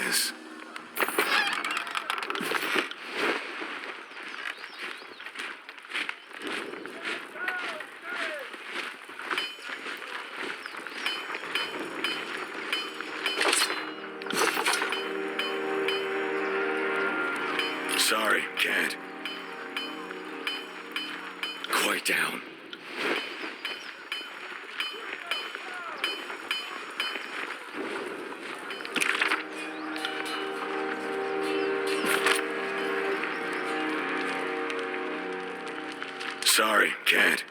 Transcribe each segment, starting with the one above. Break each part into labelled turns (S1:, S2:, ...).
S1: guess. Sorry, can't. Quite down. Sorry, can't.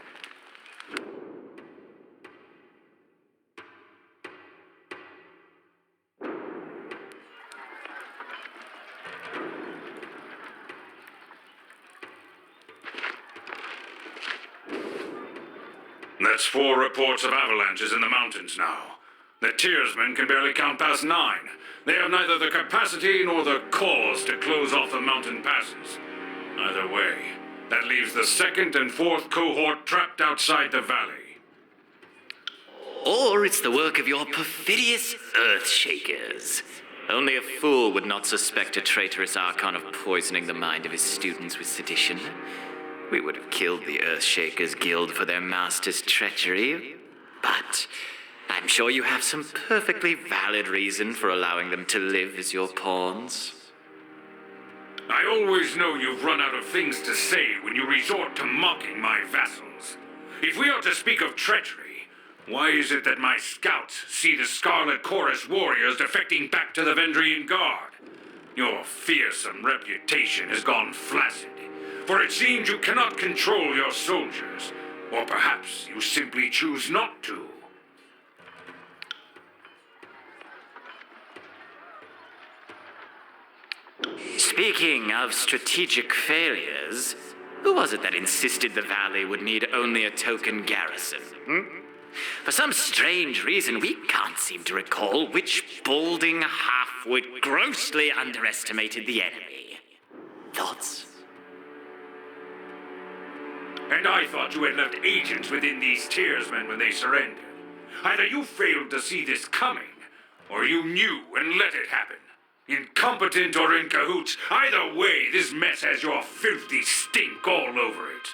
S2: That's 4 reports of avalanches in the mountains now. The Tiersmen can barely count past 9. They have neither the capacity nor the cause to close off the mountain passes. Either way, that leaves the 2nd and 4th cohort trapped outside the valley.
S3: Or it's the work of your perfidious Earthshakers. Only a fool would not suspect a traitorous Archon of poisoning the mind of his students with sedition. We would have killed the Earthshakers Guild for their master's treachery, but I'm sure you have some perfectly valid reason for allowing them to live as your pawns.
S2: I always know you've run out of things to say when you resort to mocking my vassals. If we are to speak of treachery, why is it that my scouts see the Scarlet Chorus warriors defecting back to the Vendrian Guard? Your fearsome reputation has gone flaccid. For it seems you cannot control your soldiers, or perhaps you simply choose not to.
S3: Speaking of strategic failures, who was it that insisted the valley would need only a token garrison? For some strange reason, we can't seem to recall which balding halfwit grossly underestimated the enemy. Thoughts?
S2: And I thought you had left agents within these Tiersmen when they surrendered. Either you failed to see this coming, or you knew and let it happen. Incompetent or in cahoots, either way, this mess has your filthy stink all over it.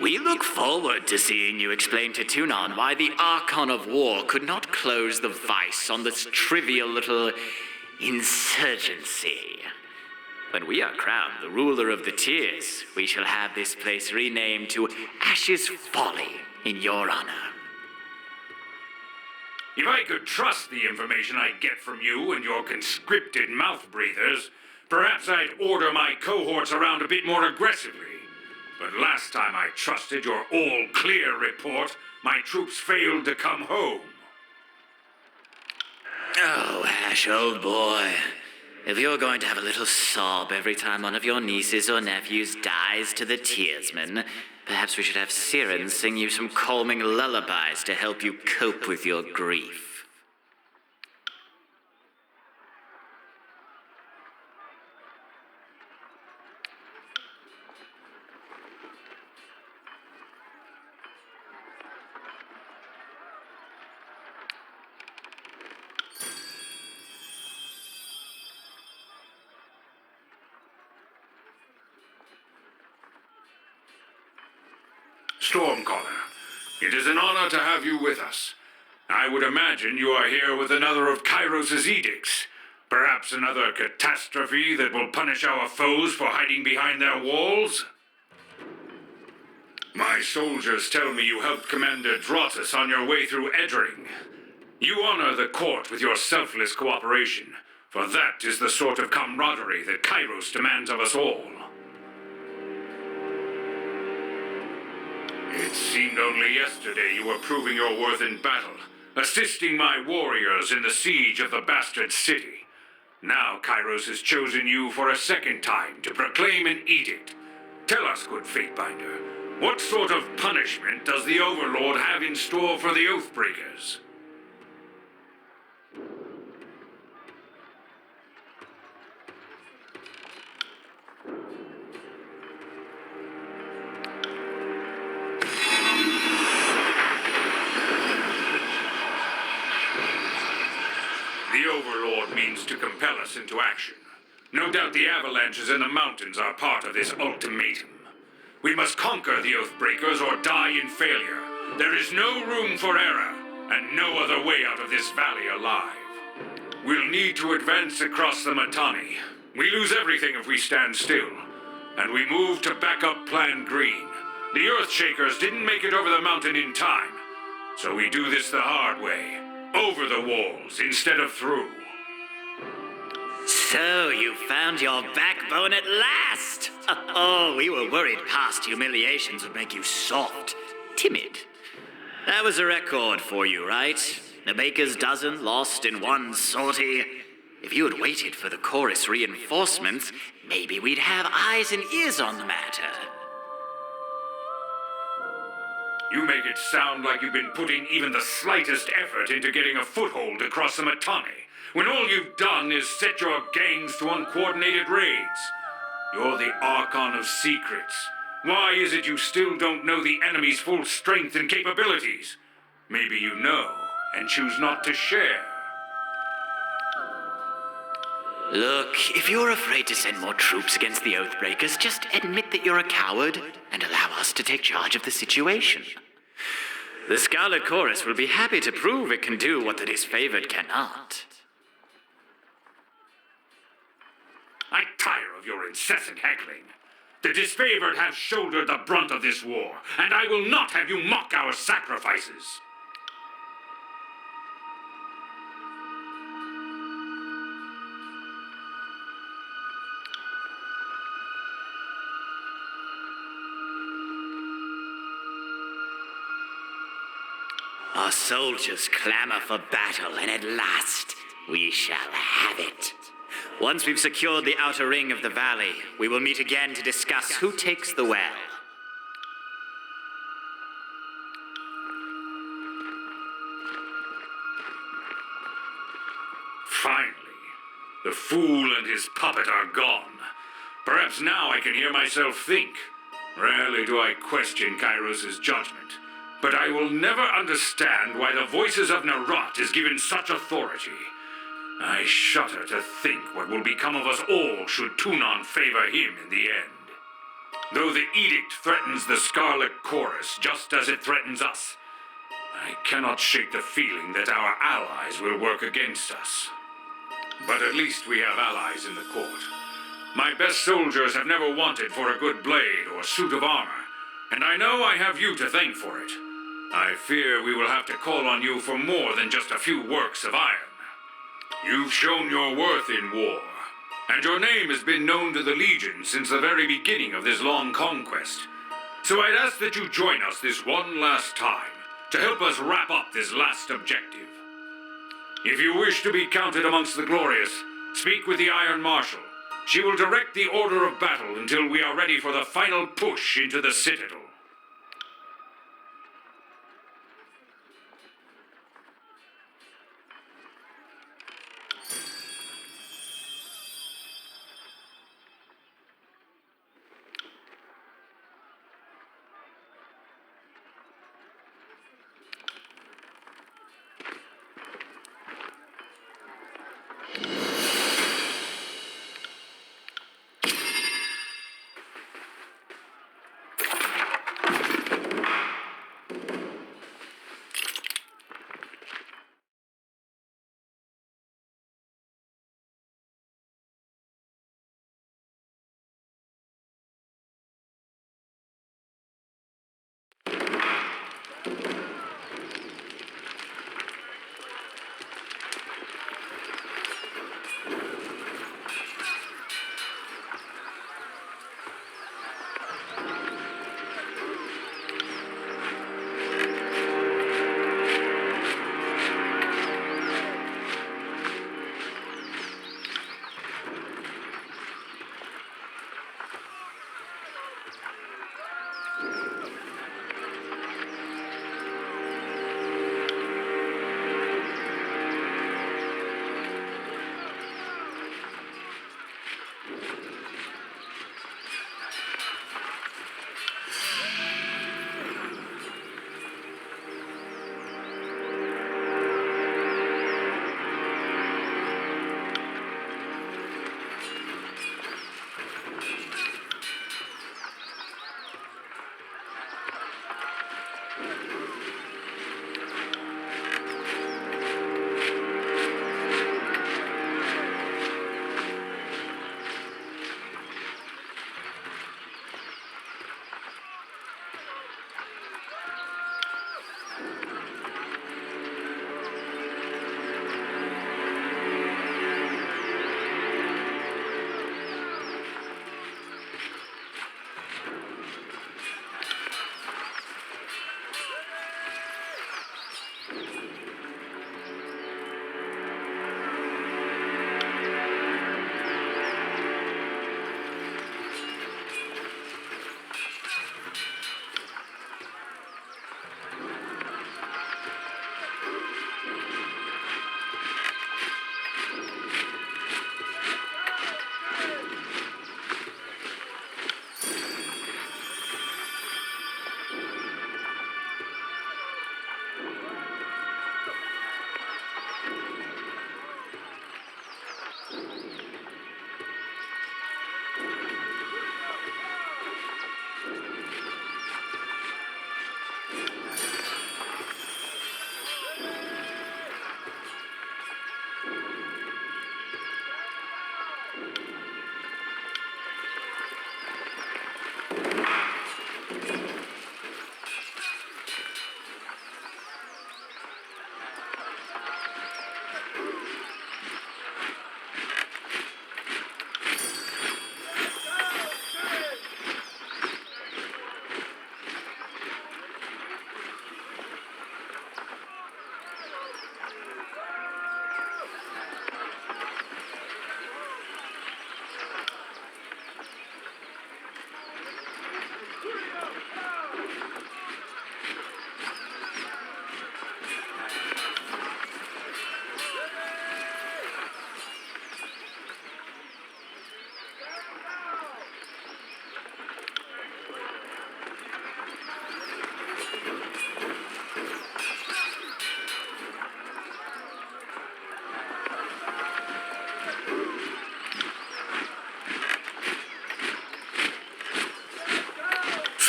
S3: We look forward to seeing you explain to Tunon why the Archon of War could not close the vice on this trivial little insurgency. When we are crowned the ruler of the Tiers, we shall have this place renamed to Ash's Folly in your honor.
S2: If I could trust the information I get from you and your conscripted mouth breathers, perhaps I'd order my cohorts around a bit more aggressively. But last time I trusted your all-clear report, my troops failed to come home.
S3: Oh, Ash, old boy. If you're going to have a little sob every time one of your nieces or nephews dies to the Tiersmen, perhaps we should have Siren sing you some calming lullabies to help you cope with your grief.
S2: Stormcaller, it is an honor to have you with us. I would imagine you are here with another of Kairos' edicts. Perhaps another catastrophe that will punish our foes for hiding behind their walls? My soldiers tell me you helped Commander Drotus on your way through Edring. You honor the court with your selfless cooperation, for that is the sort of camaraderie that Kairos demands of us all. It seemed only yesterday you were proving your worth in battle, assisting my warriors in the siege of the bastard city. Now Kairos has chosen you for a second time to proclaim an edict. Tell us, good Fatebinder, what sort of punishment does the Overlord have in store for the Oathbreakers? The Overlord means to compel us into action. No doubt the avalanches in the mountains are part of this ultimatum. We must conquer the Oathbreakers or die in failure. There is no room for error, and no other way out of this valley alive. We'll need to advance across the Mittani. We lose everything if we stand still, and we move to back up Plan Green. The Earthshakers didn't make it over the mountain in time, so we do this the hard way. Over the walls instead of through.
S3: So you found your backbone at last! Oh, we were worried past humiliations would make you soft, timid. That was a record for you, right? A baker's dozen lost in one sortie. If you had waited for the chorus reinforcements, maybe we'd have eyes and ears on the matter.
S2: You make it sound like you've been putting even the slightest effort into getting a foothold across the Mittani, when all you've done is set your gangs to uncoordinated raids. You're the Archon of Secrets. Why is it you still don't know the enemy's full strength and capabilities? Maybe you know, and choose not to share.
S3: Look, if you're afraid to send more troops against the Oathbreakers, just admit that you're a coward and allow us to take charge of the situation. The Scarlet Chorus will be happy to prove it can do what the disfavored cannot.
S2: I tire of your incessant heckling. The disfavored have shouldered the brunt of this war, and I will not have you mock our sacrifices.
S3: Our soldiers clamor for battle, and at last we shall have it. Once we've secured the outer ring of the valley, we will meet again to discuss who takes the well.
S2: Finally, the fool and his puppet are gone. Perhaps now I can hear myself think. Rarely do I question Kairos' judgment, but I will never understand why the voices of Narot is given such authority. I shudder to think what will become of us all should Tunon favor him in the end. Though the edict threatens the Scarlet Chorus just as it threatens us, I cannot shake the feeling that our allies will work against us. But at least we have allies in the court. My best soldiers have never wanted for a good blade or suit of armor, and I know I have you to thank for it. I fear we will have to call on you for more than just a few works of iron. You've shown your worth in war, and your name has been known to the Legion since the very beginning of this long conquest. So I'd ask that you join us this one last time to help us wrap up this last objective. If you wish to be counted amongst the glorious, speak with the Iron Marshal. She will direct the order of battle until we are ready for the final push into the Citadel.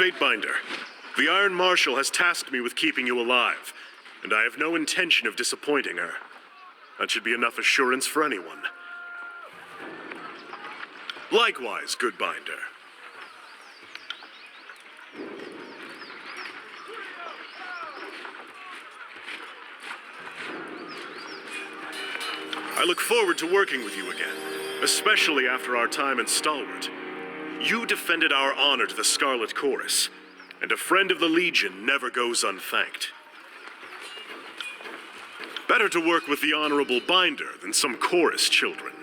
S4: Fatebinder, the Iron Marshal has tasked me with keeping you alive, and I have no intention of disappointing her. That should be enough assurance for anyone. Likewise, good Binder. I look forward to working with you again, especially after our time in Stalwart. You defended our honor to the Scarlet Chorus, and a friend of the Legion never goes unthanked. Better to work with the Honorable Binder than some chorus children.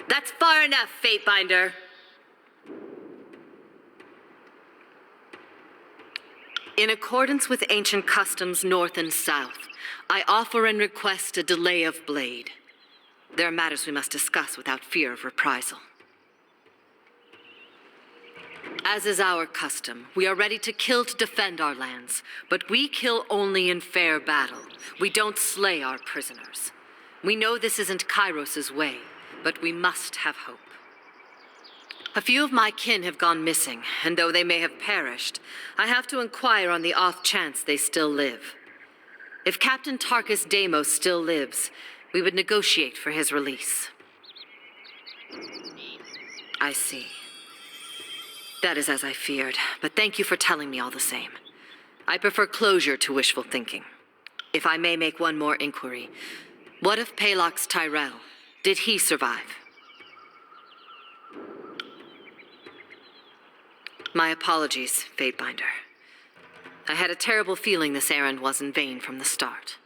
S5: That's far enough, Fatebinder. In accordance with ancient customs north and south, I offer and request a delay of blade. There are matters we must discuss without fear of reprisal. As is our custom, we are ready to kill to defend our lands, but we kill only in fair battle. We don't slay our prisoners. We know this isn't Kairos' way, but we must have hope. A few of my kin have gone missing, and though they may have perished, I have to inquire on the off chance they still live. If Captain Tarkus Deimos still lives, we would negotiate for his release. I see. That is as I feared, but thank you for telling me all the same. I prefer closure to wishful thinking. If I may make one more inquiry, what of Palox Tyrell? Did he survive? My apologies, Fatebinder. I had a terrible feeling this errand was in vain from the start.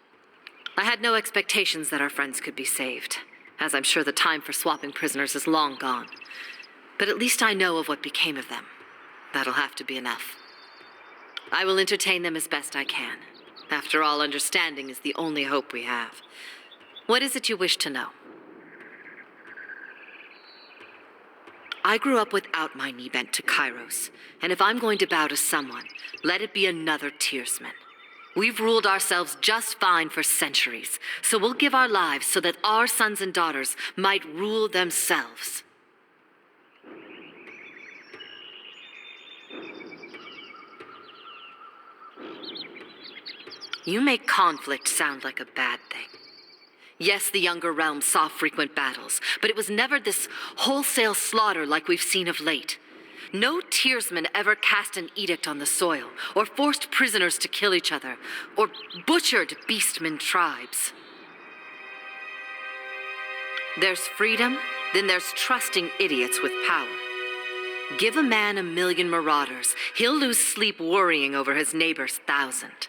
S5: I had no expectations that our friends could be saved, as I'm sure the time for swapping prisoners is long gone. But at least I know of what became of them. That'll have to be enough. I will entertain them as best I can. After all, understanding is the only hope we have. What is it you wish to know? I grew up without my knee bent to Kairos, and if I'm going to bow to someone, let it be another Tearsman. We've ruled ourselves just fine for centuries, so we'll give our lives so that our sons and daughters might rule themselves. You make conflict sound like a bad thing. Yes, the younger realms saw frequent battles, but it was never this wholesale slaughter like we've seen of late. No Tearsman ever cast an edict on the soil, or forced prisoners to kill each other, or butchered beastmen tribes. There's freedom, then there's trusting idiots with power. Give a man 1,000,000 marauders, he'll lose sleep worrying over his neighbor's 1,000.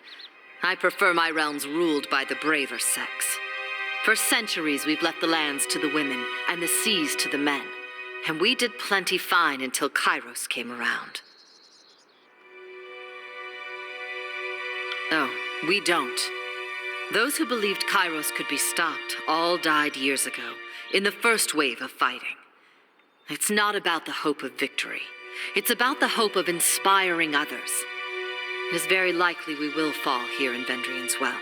S5: I prefer my realms ruled by the braver sex. For centuries, we've left the lands to the women and the seas to the men. And we did plenty fine until Kairos came around. Oh, we don't. Those who believed Kairos could be stopped all died years ago, in the first wave of fighting. It's not about the hope of victory. It's about the hope of inspiring others. It is very likely we will fall here in Vendrian's Well.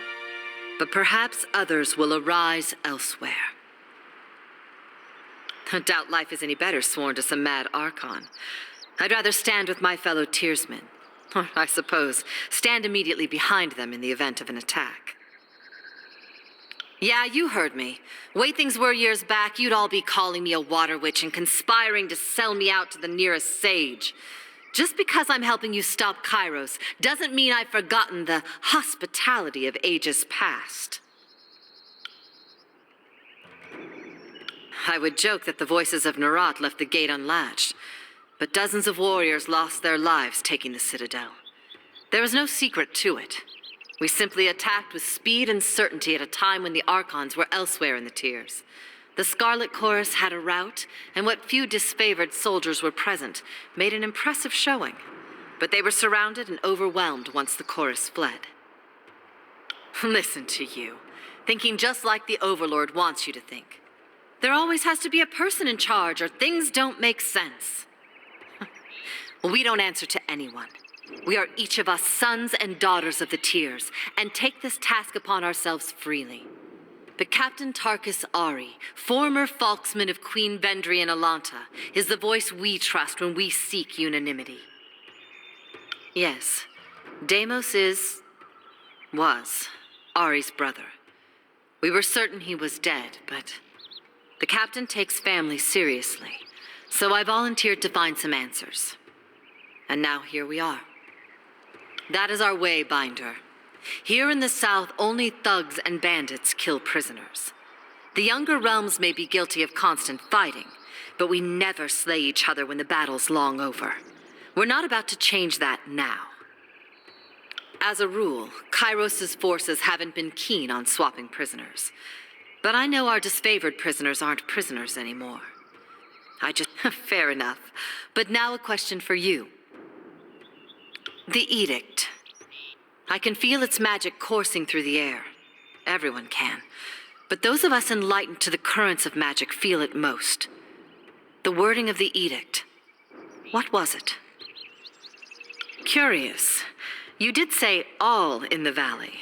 S5: But perhaps others will arise elsewhere. I doubt life is any better sworn to some mad Archon. I'd rather stand with my fellow Tearsmen, or I suppose, stand immediately behind them in the event of an attack. Yeah, you heard me. Way things were years back, you'd all be calling me a water witch and conspiring to sell me out to the nearest sage. Just because I'm helping you stop Kairos doesn't mean I've forgotten the hospitality of ages past. I would joke that the voices of Nerat left the gate unlatched, but dozens of warriors lost their lives taking the Citadel. There was no secret to it. We simply attacked with speed and certainty at a time when the Archons were elsewhere in the tiers. The Scarlet Chorus had a rout, and what few disfavored soldiers were present made an impressive showing. But they were surrounded and overwhelmed once the chorus fled. Listen to you, thinking just like the Overlord wants you to think. There always has to be a person in charge, or things don't make sense. Well, we don't answer to anyone. We are each of us sons and daughters of the tiers, and take this task upon ourselves freely. But Captain Tarkus Ari, former Falksman of Queen Vendrian Alanta, is the voice we trust when we seek unanimity. Yes, Deimos was Ari's brother. We were certain he was dead, but the captain takes family seriously, so I volunteered to find some answers. And now here we are. That is our way, Binder. Here in the South, only thugs and bandits kill prisoners. The younger realms may be guilty of constant fighting, but we never slay each other when the battle's long over. We're not about to change that now. As a rule, Kairos' forces haven't been keen on swapping prisoners. But I know our disfavored prisoners aren't prisoners anymore. Fair enough. But now a question for you. The Edict. I can feel its magic coursing through the air. Everyone can. But those of us enlightened to the currents of magic feel it most. The wording of the Edict. What was it? Curious. You did say all in the valley.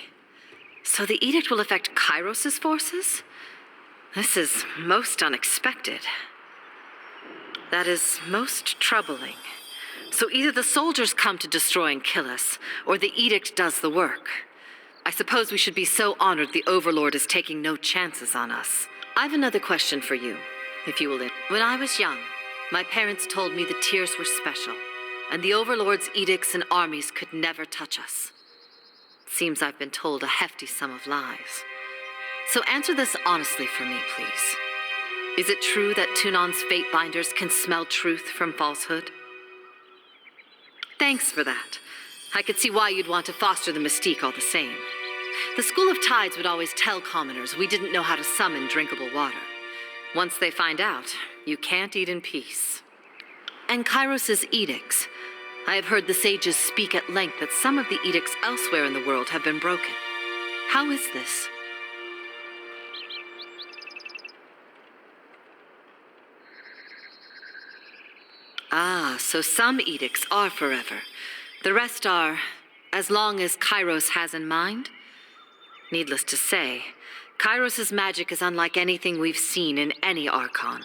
S5: So the Edict will affect Kairos' forces? This is most unexpected. That is most troubling. So either the soldiers come to destroy and kill us, or the Edict does the work. I suppose we should be so honored the Overlord is taking no chances on us. I've another question for you, if you will. When I was young, my parents told me the Tears were special, and the Overlord's edicts and armies could never touch us. Seems I've been told a hefty sum of lies. So answer this honestly for me, please. Is it true that Tunon's fate binders can smell truth from falsehood? Thanks for that. I could see why you'd want to foster the mystique all the same. The School of Tides would always tell commoners we didn't know how to summon drinkable water. Once they find out, you can't eat in peace. And Kairos' edicts. I have heard the sages speak at length that some of the edicts elsewhere in the world have been broken. How is this? Ah, so some edicts are forever. The rest are, as long as Kairos has in mind? Needless to say, Kairos' magic is unlike anything we've seen in any Archon.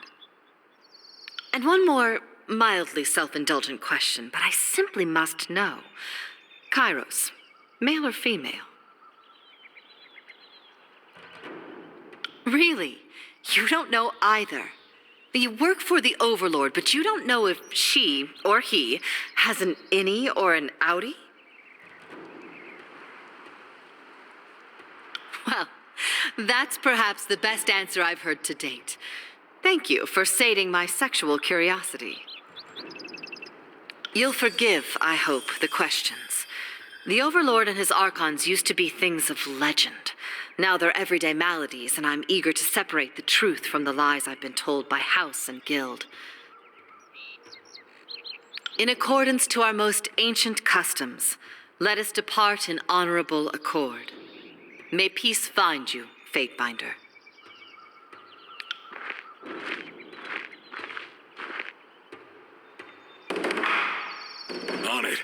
S5: And one more mildly self-indulgent question, but I simply must know. Kairos, male or female? Really? You don't know either? You work for the Overlord, but you don't know if she, or he, has an innie or an outie? Well, that's perhaps the best answer I've heard to date. Thank you for sating my sexual curiosity. You'll forgive, I hope, the questions. The Overlord and his Archons used to be things of legend. Now they're everyday maladies, and I'm eager to separate the truth from the lies I've been told by house and guild. In accordance to our most ancient customs, let us depart in honorable accord. May peace find you, Fatebinder.
S1: On it.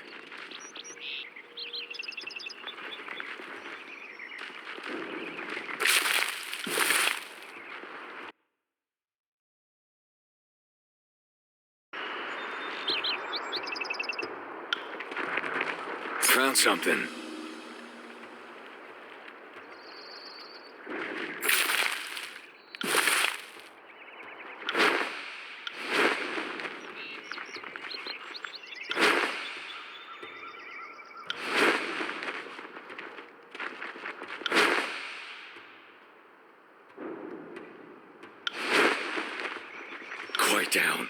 S1: Found something. Quiet down.